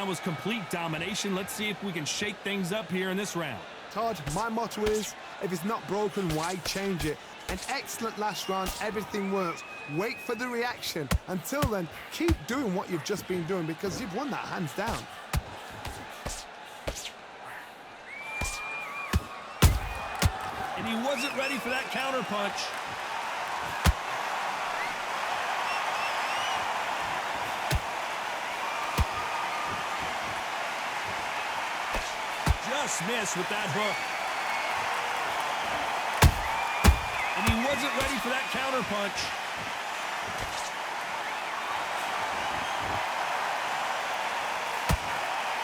was complete domination. Let's see if we can shake things up here in this round. Todd, my motto is, if it's not broken, why change it? An excellent last round, everything works. Wait for the reaction. Until then, keep doing what you've just been doing because you've won that hands down. And he wasn't ready for that counter punch. Just missed with that hook. And he wasn't ready for that counter punch.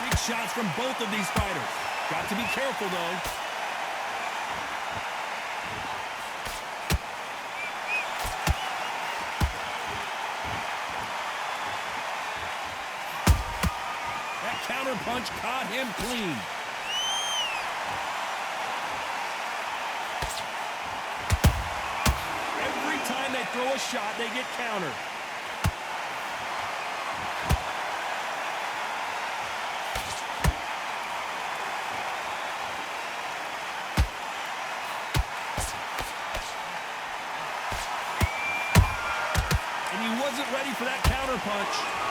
Big shots from both of these fighters. Got to be careful, though. That counter punch caught him clean. Time they throw a shot, they get countered. And he wasn't ready for that counter punch.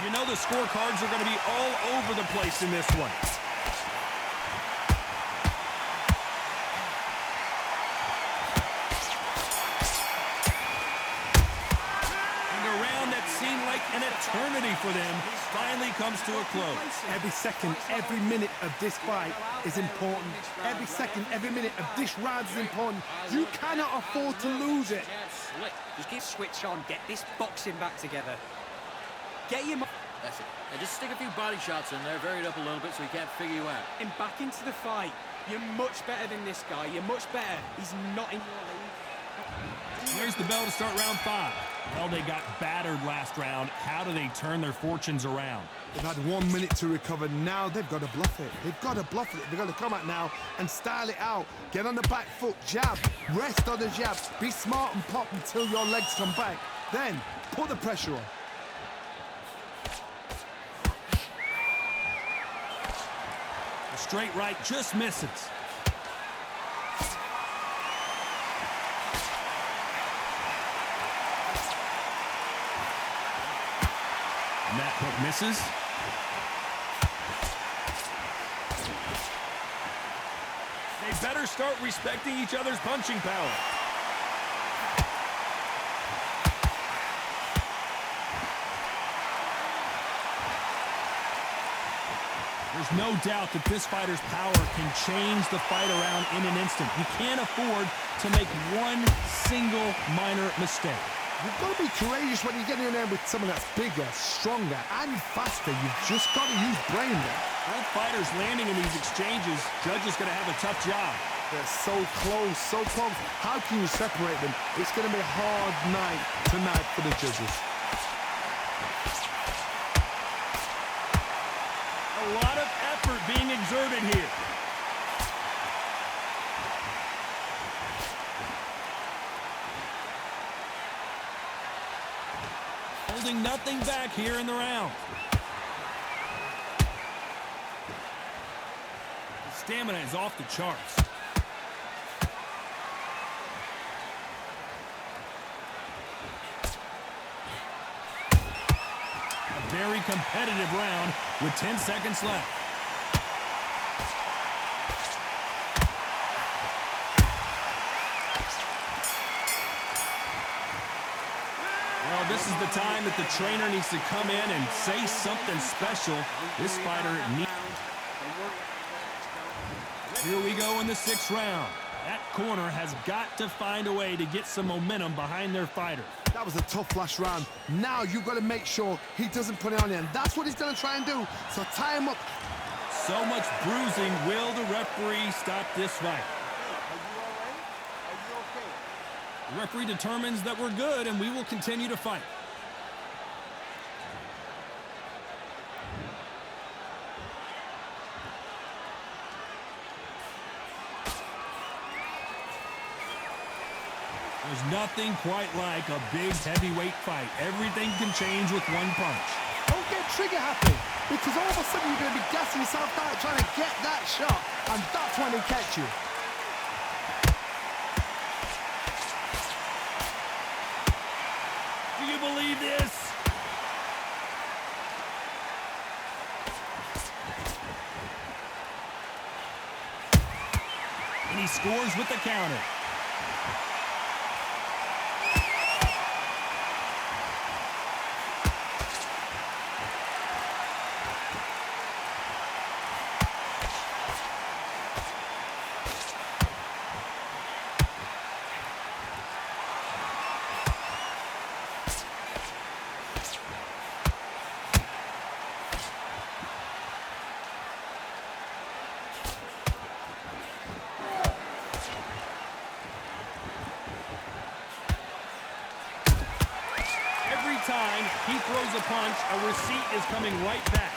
You know the scorecards are going to be all over the place in this one. And a round that seemed like an eternity for them finally comes to a close. Every second, every minute of this fight is important. Every second, every minute of this round is important. You cannot afford to lose it. Just get switch on, get this boxing back together. Get him. That's it. And just stick a few body shots in there, vary it up a little bit so he can't figure you out. Him back into the fight. You're much better than this guy. You're much better. He's not in your league. Here's the bell to start round 5. Well, they got battered last round. How do they turn their fortunes around? They've had 1 minute to recover. Now they've got to bluff it. They've got to bluff it. They've got to come out now and style it out. Get on the back foot, jab. Rest on the jab. Be smart and pop until your legs come back. Then put the pressure on. Straight right just misses. And that hook misses. They better start respecting each other's punching power. There's no doubt that this fighter's power can change the fight around in an instant. You can't afford to make one single minor mistake. You've got to be courageous when you get in there with someone that's bigger, stronger, and faster. You've just got to use brain there. Both fighters landing in these exchanges, judges going to have a tough job. They're so close, so close. How can you separate them? It's going to be a hard night tonight for the judges. A lot of effort being exerted here. Holding nothing back here in the round. The stamina is off the charts. A very competitive round with 10 seconds left. Well, this is the time that the trainer needs to come in and say something special. This fighter needs... Here we go in the 6th round. That corner has got to find a way to get some momentum behind their fighter. That was a tough last round. Now you've got to make sure he doesn't put it on you, and that's what he's going to try and do. So tie him up. So much bruising. Will the referee stop this fight? The referee determines that we're good, and we will continue to fight. There's nothing quite like a big heavyweight fight. Everything can change with one punch. Don't get trigger happy, because all of a sudden you're going to be gassing yourself out trying to get that shot, and that's when they catch you. Do you believe this? And he scores with the counter. Time he throws a punch, a receipt is coming right back.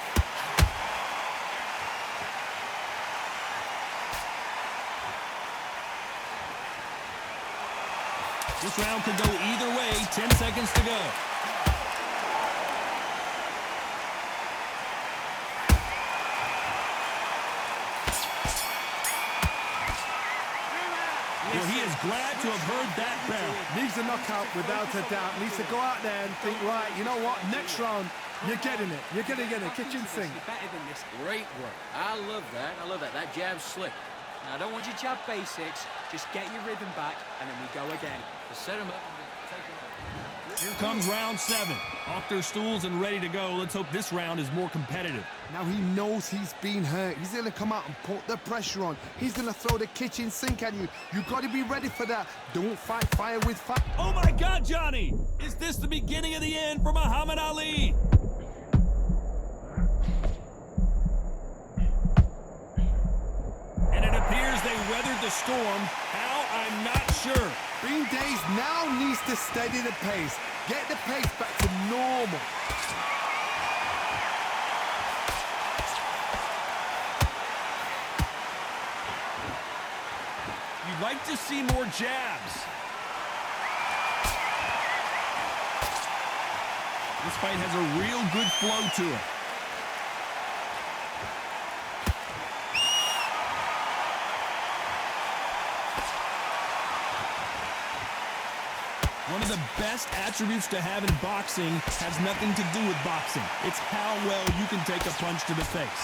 This round could go either way. 10 seconds to go. Well, he is glad to have heard that bell. Needs a knockout without a doubt. Needs to go out there and think, right, you know what, next round, you're getting it. You're going to get a kitchen sink. Better than this. Great work. I love that. I love that. That jab's slick. Now, I don't want you to jab basics. Just get your rhythm back, and then we go again. To set him up and take him out. Here comes round 7. Off their stools and ready to go. Let's hope this round is more competitive. Now he knows he's been hurt. He's going to come out and put the pressure on. He's going to throw the kitchen sink at you. You got to be ready for that. Don't fight fire with fire. Oh my God, Johnny! Is this the beginning of the end for Muhammad Ali? And it appears they weathered the storm. How? I'm not sure. Bean Days now needs to steady the pace. Get the pace back to normal. You'd like to see more jabs. This fight has a real good flow to it. One of the best attributes to have in boxing has nothing to do with boxing. It's how well you can take a punch to the face.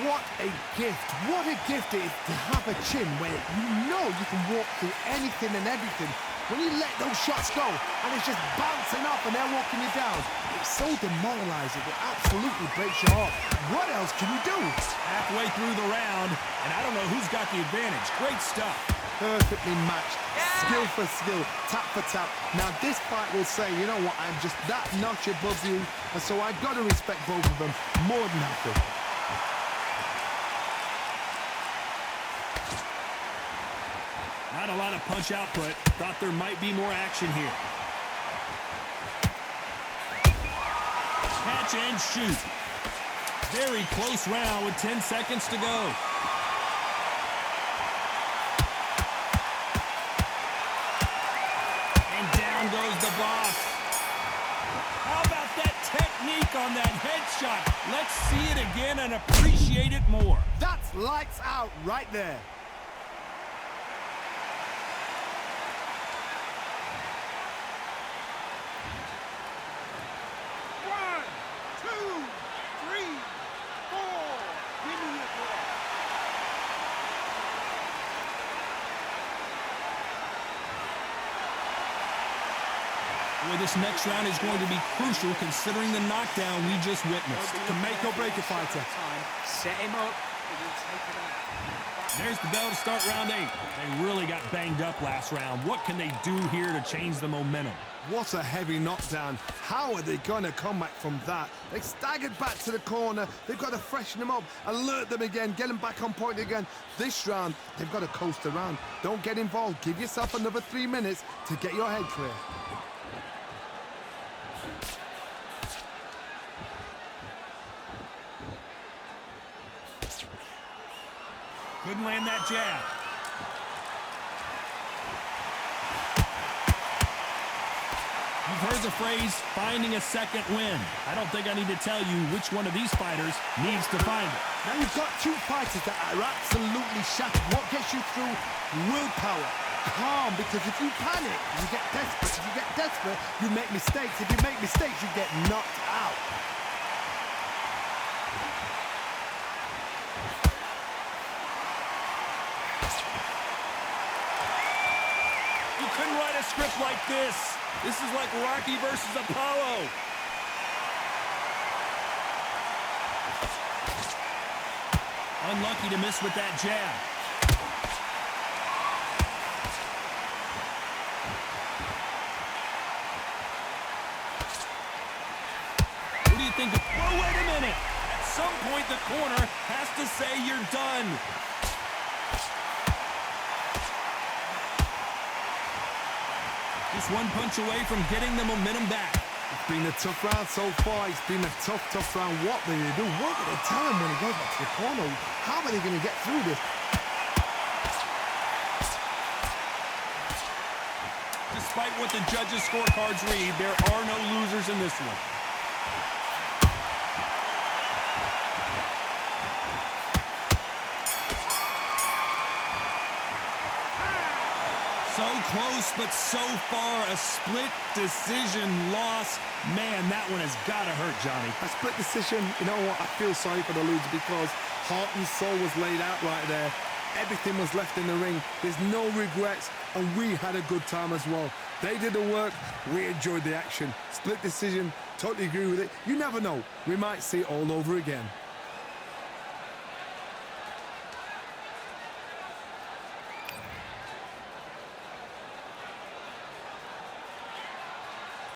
What a gift. What a gift it is to have a chin where you know you can walk through anything and everything. When you let those shots go and it's just bouncing off and they're walking you down, it's so demoralizing. It absolutely breaks your heart. What else can you do? Halfway through the round, and I don't know who's got the advantage. Great stuff. Perfectly matched. Skill for skill, tap for tap. Now this fight will say, you know what, I'm just that notch above you, and so I've got to respect both of them more than happy. Not a lot of punch output. Thought there might be more action here. Catch and shoot. Very close round with 10 seconds to go. Goes the boss. How about that technique on that headshot? Let's see it again and appreciate it more. That's lights out right there. One, two, three, four. Give me your ball. Boy, this next round is going to be crucial considering the knockdown we just witnessed. To make or break a fighter. Set him up, and we'll take it out. There's the bell to start round 8. They really got banged up last round. What can they do here to change the momentum? What a heavy knockdown. How are they going to come back from that? They staggered back to the corner. They've got to freshen them up, alert them again, get them back on point again. This round, they've got to coast around. Don't get involved. Give yourself another 3 minutes to get your head clear. Couldn't land that jab. You've heard the phrase, finding a second win. I don't think I need to tell you which one of these fighters needs to find it. Now you've got two fighters that are absolutely shattered. What gets you through? Willpower. Calm, because if you panic, you get desperate. If you get desperate, you make mistakes. If you make mistakes, you get knocked out. You couldn't write a script like this. This is like Rocky versus Apollo. Unlucky to miss with that jab. What do you think? Whoa, wait a minute. At some point, the corner has to say you're done. Just one punch away from getting the momentum back. It's been a tough round so far. It's been a tough round. What do they do? What do they tell him when he goes back to the corner? How are they going to get through this? Despite what the judges' scorecards read, there are no losers in this one. So close, but so far a split decision loss. Man, that one has got to hurt, Johnny. A split decision, you know what? I feel sorry for the loser because heart and soul was laid out right there. Everything was left in the ring. There's no regrets, and we had a good time as well. They did the work. We enjoyed the action. Split decision, totally agree with it. You never know. We might see it all over again.